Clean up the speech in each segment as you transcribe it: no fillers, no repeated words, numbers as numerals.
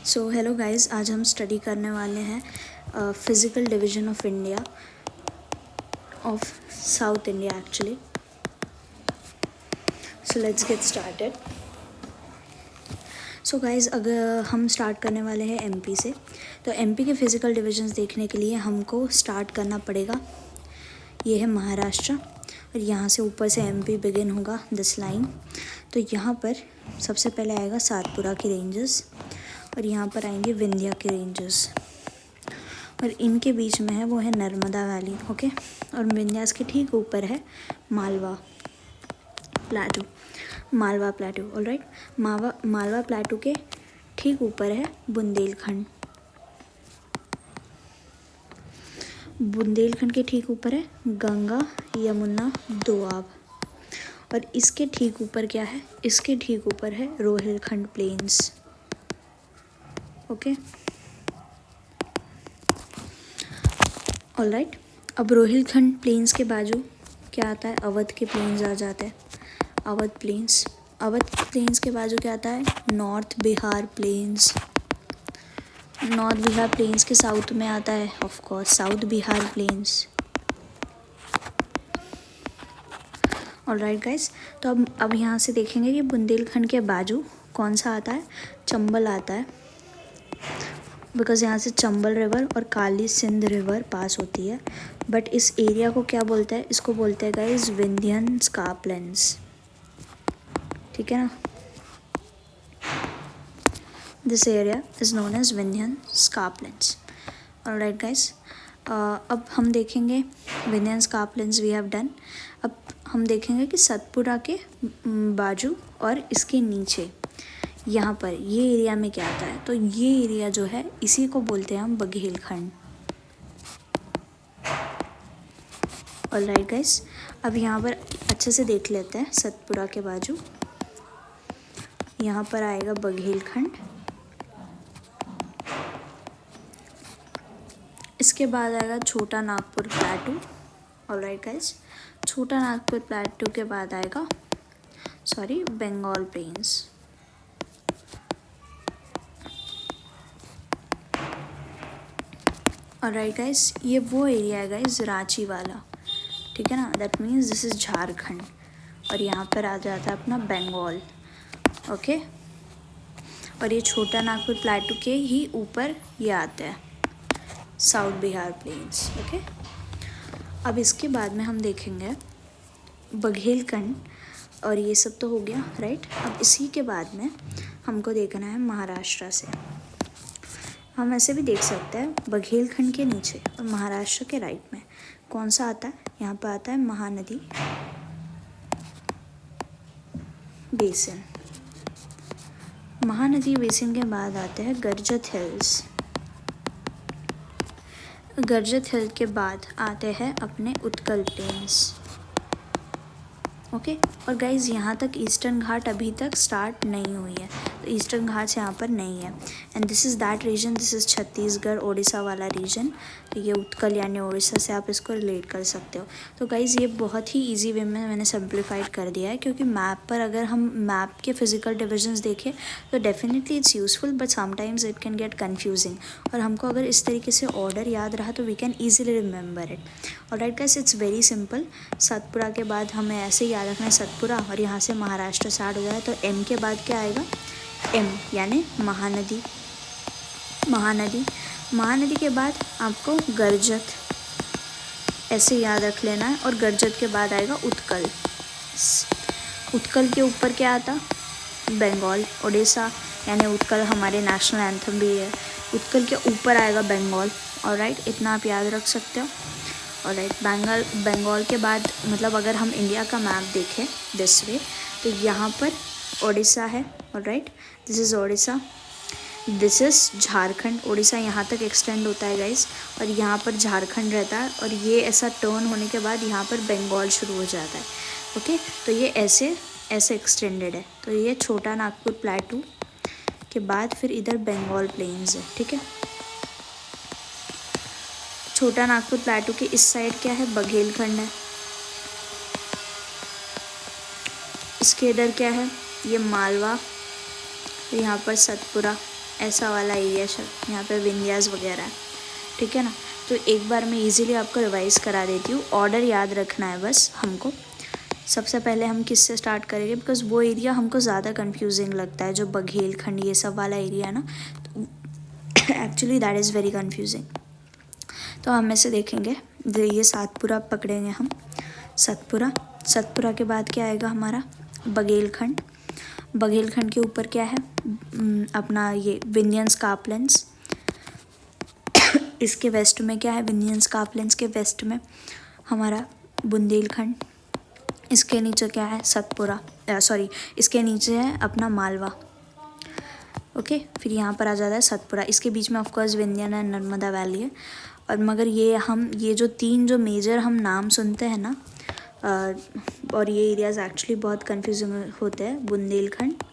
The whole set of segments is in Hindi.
सो हेलो गाइस, आज हम स्टडी करने वाले हैं physical division of India, of south India actually. So let's get started. So guys, अगर हम स्टार्ट करने वाले हैं एमपी से, तो एमपी के फिज़िकल डिविजन्स देखने के लिए हमको स्टार्ट करना पड़ेगा। ये है महाराष्ट्र और यहाँ से ऊपर से एमपी बिगिन होगा दिस लाइन। तो यहाँ पर सबसे पहले आएगा सातपुरा की रेंजेस और यहाँ पर आएंगे विंध्या के रेंजेस, और इनके बीच में है वो है नर्मदा वैली। ओके, और विंध्यास के ठीक ऊपर है मालवा प्लेटू। ऑलराइट, मालवा प्लेटू के ठीक ऊपर है बुंदेलखंड के ठीक ऊपर है गंगा यमुना दोआब, और इसके ठीक ऊपर क्या है? इसके ठीक ऊपर है रोहिलखंड प्लेन्स। Okay, alright. अब रोहिलखंड प्लेन्स के बाजू क्या आता है? अवध के प्लेन्स आ जाते हैं। अवध प्लेन्स के बाजू क्या आता है? नॉर्थ बिहार प्लेन्स के साउथ में आता है of course south Bihar plains. Alright guys, तो अब यहाँ से देखेंगे कि बुंदेलखंड के बाजू कौन सा आता है? चंबल आता है, बिकॉज यहाँ से चंबल रिवर और काली सिंध रिवर पास होती है। बट इस एरिया को क्या बोलते हैं? इसको बोलते हैं गाइस विंध्यन स्कार्पलैंड्स। ठीक है ना, this area is known as Vindhyan scarplands. Alright guys, अब हम देखेंगे Vindhyan scarplands we have done. अब हम देखेंगे कि सतपुरा के बाजू और इसके नीचे यहाँ पर ये एरिया में क्या आता है? तो ये एरिया जो है इसी को बोलते हैं हम बघेलखंड। ऑलराइट गाइस, अब यहाँ पर अच्छे से देख लेते हैं। सतपुरा के बाजू यहाँ पर आएगा बघेलखंड, इसके बाद आएगा छोटा नागपुर प्लेटू। ऑलराइट गाइस, छोटा नागपुर प्लेटू के बाद आएगा बंगाल प्लेन्स। ऑलराइट गाइस, ये वो एरिया है गाइस रांची वाला। ठीक है ना, that means this is Jharkhand, और यहाँ पर आ जाता है अपना बंगाल। ओके, और ये छोटा नागपुर प्लेटू के ही ऊपर ये आता है साउथ बिहार प्लेन्स। ओके, अब इसके बाद में हम देखेंगे बघेलखंड, और ये सब तो हो गया राइट। अब इसी के बाद में हमको देखना है महाराष्ट्र से। हम ऐसे भी देख सकते हैं बघेलखंड के नीचे और महाराष्ट्र के राइट में कौन सा आता है? यहाँ पर आता है महानदी बेसिन। महानदी बेसिन के बाद आते हैं गर्जत हिल्स। गर्जत हिल के बाद आते हैं अपने उत्कल प्लेन्स। ओके, और गाइज यहाँ तक ईस्टर्न घाट अभी तक स्टार्ट नहीं हुई है, तो ईस्टर्न घाट्स यहाँ पर नहीं है। And this is that region, this is Chhattisgarh Odisha वाला रीजन। तो ये उत्कल यानी उड़ीसा से आप इसको रिलेट कर सकते हो। तो गाइज़ ये बहुत ही इजी वे में मैंने सिंप्लीफाइड कर दिया है, क्योंकि मैप पर अगर हम मैप के फिजिकल डिविजन्स देखें तो definitely it's useful, but sometimes it can get confusing. और हमको अगर इस तरीके से ऑर्डर याद रहा तो we can easily remember it. Alright guys, it's very simple. Satpura के बाद हमें ऐसे याद रखना है सतपुरा, और यहाँ से महाराष्ट्र स्टार्ट हो जाए तो एम के बाद क्या आएगा? एम यानी महानदी। महानदी के बाद आपको गर्जत ऐसे याद रख लेना है, और गर्जत के बाद आएगा उत्कल। उत्कल के ऊपर क्या आता? बंगाल, उड़ीसा, यानी उत्कल हमारे नेशनल एंथम भी है। उत्कल के ऊपर आएगा बंगाल। ऑलराइट, इतना आप याद रख सकते हो। ऑलराइट, बंगाल के बाद मतलब अगर हम इंडिया का मैप देखें दिस वे, तो यहाँ पर ओडिशा है। Alright, this is Odisha, this is Jharkhand. Odisha यहाँ तक एक्सटेंड होता है गाइस, और यहाँ पर झारखंड रहता है, और ये ऐसा टर्न होने के बाद यहाँ पर बंगाल शुरू हो जाता है। ओके, तो ये ऐसे एक्सटेंडेड है। तो ये छोटा नागपुर प्लेटू के बाद फिर इधर बंगाल प्लेन्स है। ठीक है, छोटा नागपुर प्लेटू के इस साइड क्या है? बघेलखंड है। इसके इधर क्या है? ये मालवा, यहाँ पर सतपुरा। ऐसा वाला एरिया यहाँ पे विंध्यास वगैरह है, ठीक है ना। तो एक बार मैं इजीली आपको रिवाइज करा देती हूँ, ऑर्डर याद रखना है बस हमको। सबसे पहले हम किससे स्टार्ट करेंगे, बिकॉज वो एरिया हमको ज़्यादा कंफ्यूजिंग लगता है, जो बघेलखंड ये सब वाला एरिया है ना, तो actually that is very confusing. तो हम ऐसे देखेंगे, ये सातपुरा पकड़ेंगे हम, सतपुरा के बाद क्या आएगा हमारा बघेलखंड। बघेलखंड के ऊपर क्या है अपना ये विंध्यन स्कार्पलैंड्स। इसके वेस्ट में क्या है, विंध्यन स्कार्पलैंड्स के वेस्ट में हमारा बुंदेलखंड। इसके नीचे क्या है सतपुरा, इसके नीचे है अपना मालवा। ओके, फिर यहाँ पर आ जाता है सतपुरा। इसके बीच में of course Vindhyan and Narmada valley है। और मगर ये जो तीन जो मेजर हम नाम सुनते हैं ना, और ये एरियाज एक्चुअली बहुत कंफ्यूजिंग होते हैं। बुंदेलखंड,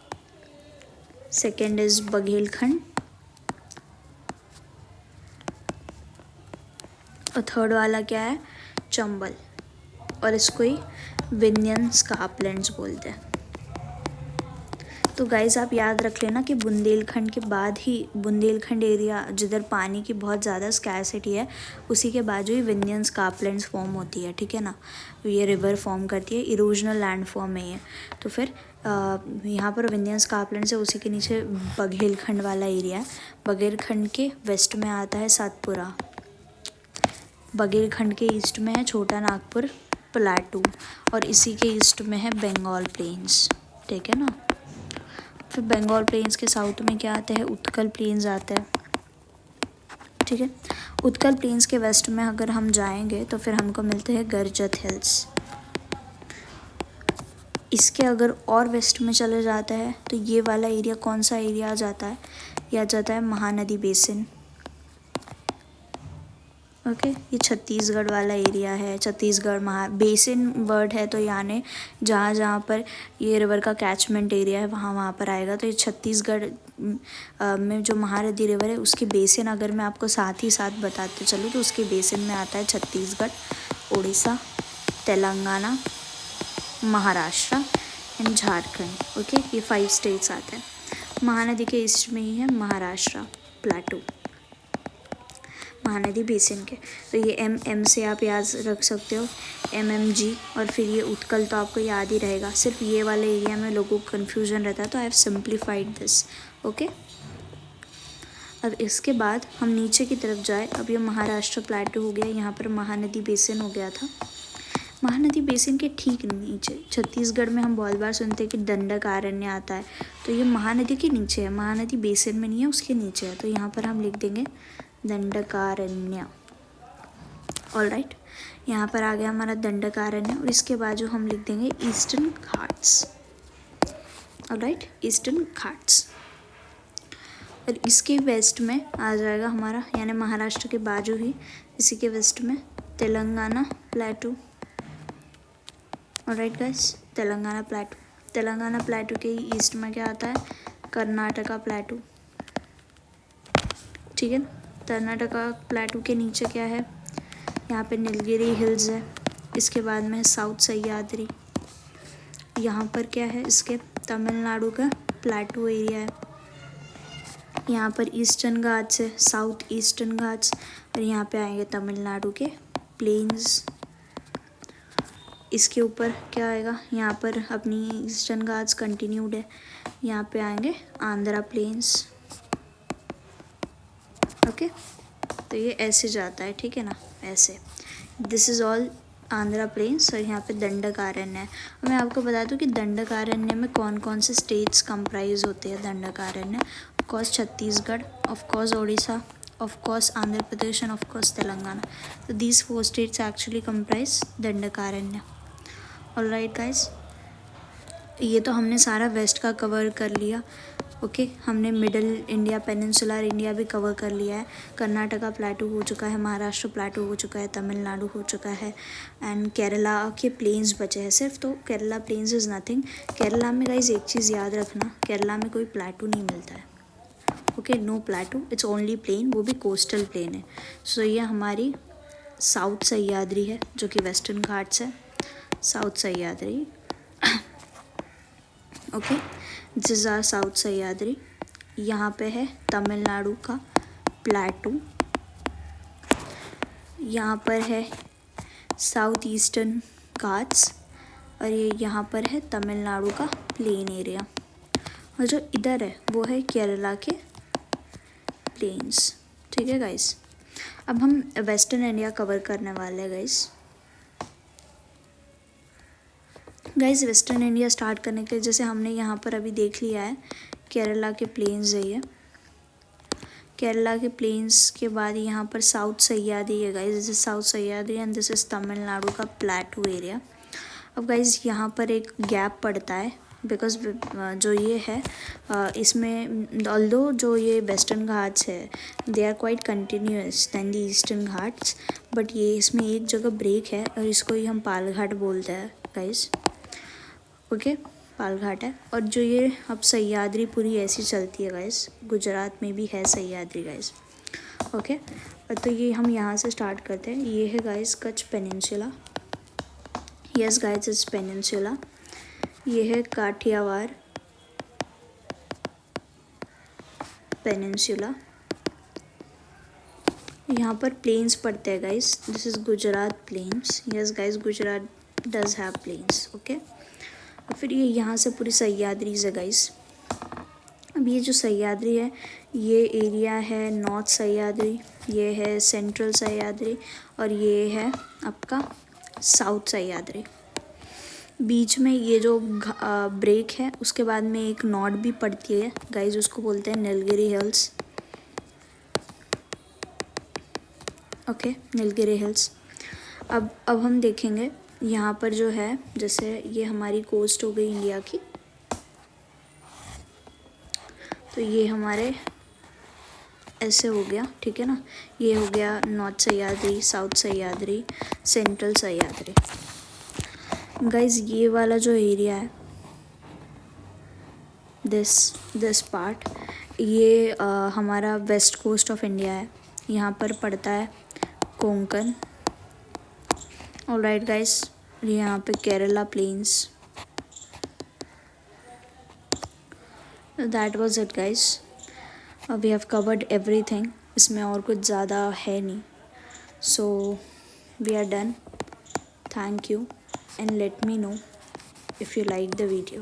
सेकेंड इज बघेलखंड, और थर्ड वाला क्या है चंबल, और इसको ही विंध्यन स्कार्पलैंड्स बोलते हैं। तो गाइज आप याद रख लेना कि बुंदेलखंड के बाद ही, बुंदेलखंड एरिया जिधर पानी की बहुत ज़्यादा स्कैरसिटी है, उसी के बाजू ही विंध्यन स्कार्पलैंड्स फॉर्म होती है, ठीक है ना। ये रिवर फॉर्म करती है, इरोजनल लैंड फॉर्म है ये। तो फिर यहाँ पर विंध्यन स्कार्पलैंड्स है, उसी के नीचे बघेलखंड वाला एरिया है। बघेलखंड के वेस्ट में आता है सातपुरा, बघेलखंड के ईस्ट में है छोटा नागपुर प्लाटू, और इसी के ईस्ट में है बंगाल प्लेन्स, ठीक है ना। फिर बंगाल प्लेन्स के साउथ में क्या आते हैं, उत्कल प्लेन्स आते हैं, ठीक है। उत्कल प्लेन्स के वेस्ट में अगर हम जाएंगे तो फिर हमको मिलते हैं गर्जत हिल्स। इसके अगर और वेस्ट में चले जाता है तो ये वाला एरिया कौन सा एरिया आ जाता है, यह आ जाता है महानदी बेसिन। ओके, ये छत्तीसगढ़ वाला एरिया है। छत्तीसगढ़ बेसिन वर्ड है, तो यानी जहाँ जहाँ पर ये रिवर का कैचमेंट एरिया है वहाँ वहाँ पर आएगा। तो ये छत्तीसगढ़ में जो महानदी रिवर है उसकी बेसिन अगर मैं आपको साथ ही साथ बताते चलूँ तो उसके बेसिन में आता है छत्तीसगढ़, उड़ीसा, तेलंगाना, महाराष्ट्र एंड झारखंड। ओके, ये 5 स्टेट्स आते हैं। महानदी के ईस्ट में ही है महाराष्ट्र प्लाटू, महानदी बेसिन के। तो ये एम से आप याद रख सकते हो, MMG, और फिर ये उत्कल तो आपको याद ही रहेगा। सिर्फ ये वाले एरिया में लोगों को कन्फ्यूजन रहता है, तो I have simplified this. Okay, अब इसके बाद हम नीचे की तरफ जाए। अब ये महाराष्ट्र प्लेटू हो गया, यहाँ पर महानदी बेसिन हो गया था। महानदी बेसिन के ठीक नीचे छत्तीसगढ़ में हम बहुत बार सुनते हैं कि दंडकारण्य आता है, तो ये महानदी के नीचे है, महानदी बेसिन में नहीं है, उसके नीचे है। तो यहाँ पर हम लिख देंगे दंडकारण्य। ऑलराइट, यहाँ पर आ गया हमारा दंडकारण्य, और इसके बाजू हम लिख देंगे eastern Ghats. Alright, eastern Ghats. और इसके वेस्ट में आ जाएगा हमारा, यानी महाराष्ट्र के बाजू ही इसी के वेस्ट में तेलंगाना प्लेटू। Alright guys, Telangana प्लेटू। तेलंगाना प्लेटू के ईस्ट में क्या आता है, कर्नाटका प्लेटू, ठीक है ना। कर्नाटका प्लेटू के नीचे क्या है, यहाँ पे नीलगिरी हिल्स है। इसके बाद में साउथ सह्याद्री। यहाँ पर क्या है, इसके तमिलनाडु का प्लेटू एरिया है। यहाँ पर ईस्टर्न घाट्स है, साउथ ईस्टर्न घाट्स, और यहाँ पे आएंगे तमिलनाडु के प्लेन्स। इसके ऊपर क्या आएगा, यहाँ पर अपनी ईस्टर्न घाट्स कंटिन्यूड है, यहाँ पे आएंगे आंध्रा प्लेन्स। ओके, तो ये ऐसे जाता है, ठीक है ना, ऐसे। This is all Andhra plains, और यहाँ पे दंडकारण्य है। मैं आपको बता दूँ कि दंडकारण्य में कौन कौन से स्टेट्स कंप्राइज होते हैं। Dandakaranya of course Chhattisgarh, of course Orissa, of course Andhra Pradesh and of course Telangana. तो these 4 states actually comprise Dandakaranya. Alright guys, ये तो हमने सारा वेस्ट का कवर कर लिया। ओके, हमने मिडल इंडिया, पेनिनसुलर इंडिया भी कवर कर लिया है। कर्नाटका प्लेटू हो चुका है, महाराष्ट्र प्लेटू हो चुका है, तमिलनाडु हो चुका है, एंड केरला के प्लेन्स बचे हैं सिर्फ। तो Kerala plains is nothing. Kerala में गाइज एक चीज़ याद रखना, केरला में कोई प्लेटू नहीं मिलता है। Okay, no plateau, it's only plain, वो भी कोस्टल प्लेन है। सो ये हमारी साउथ सह्याद्री है, जो कि वेस्टर्न घाट्स है, south Sahyadri. Okay, this is our south Sahyadri. यहाँ पे है तमिलनाडु का प्लेटू, यहाँ पर है साउथ ईस्टर्न घाट्स, और ये यहाँ पर है तमिलनाडु का प्लेन एरिया, और जो इधर है वो है केरला के प्लेन्स। ठीक है गाइस, अब हम वेस्टर्न इंडिया कवर करने वाले हैं गाइस। वेस्टर्न इंडिया स्टार्ट करने के जैसे हमने यहाँ पर अभी देख लिया है केरला के प्लेन्स है ये, केरला के प्लेन्स के बाद यहाँ पर साउथ सह्याद्री है guys, this is south Sahyadri and this is Tamil Nadu का प्लेटू एरिया। अब गाइस यहाँ पर एक गैप पड़ता है बिकॉज जो ये है इसमें ऑल्दो जो ये वेस्टर्न घाट्स है they are quite continuous than the Eastern Ghats, but ये इसमें एक जगह ब्रेक है और इसको ही हम पालघाट बोलते हैं गाइस। ओके, पालघाट है, और जो ये अब सह्याद्री पूरी ऐसी चलती है गाइस, गुजरात में भी है सह्याद्री गाइस। ओके, तो ये हम यहाँ से स्टार्ट करते हैं। ये है guys Kutch peninsula, yes guys it's peninsula. ये है काठियावाड़ पेनिनसुला, यहाँ पर प्लेन्स पड़ते हैं guys, this is Gujarat plains, yes guys Gujarat does have plains. Okay, और फिर ये यहाँ से पूरी सह्याद्रीज है गाइस। अब ये जो सह्याद्री है ये एरिया है नॉर्थ सह्याद्री, ये है सेंट्रल सह्याद्री, और ये है आपका साउथ सह्याद्री। बीच में ये जो ब्रेक है उसके बाद में एक नॉट भी पड़ती है गाइस, उसको बोलते हैं Nilgiri hills. Okay, Nilgiri hills. अब हम देखेंगे यहाँ पर जो है, जैसे ये हमारी कोस्ट हो गई इंडिया की, तो ये हमारे ऐसे हो गया, ठीक है ना, ये हो गया north Sahyadri, south Sahyadri, central Sahyadri. Guys ये वाला जो एरिया है दिस पार्ट, ये हमारा वेस्ट कोस्ट ऑफ इंडिया है, यहाँ पर पड़ता है कोंकण। ऑलराइट गाइस, यहाँ पे Kerala plains. That was it guys, we have covered everything, इसमें और कुछ ज़्यादा है नहीं, so we are done. Thank you and let me know if you like the video.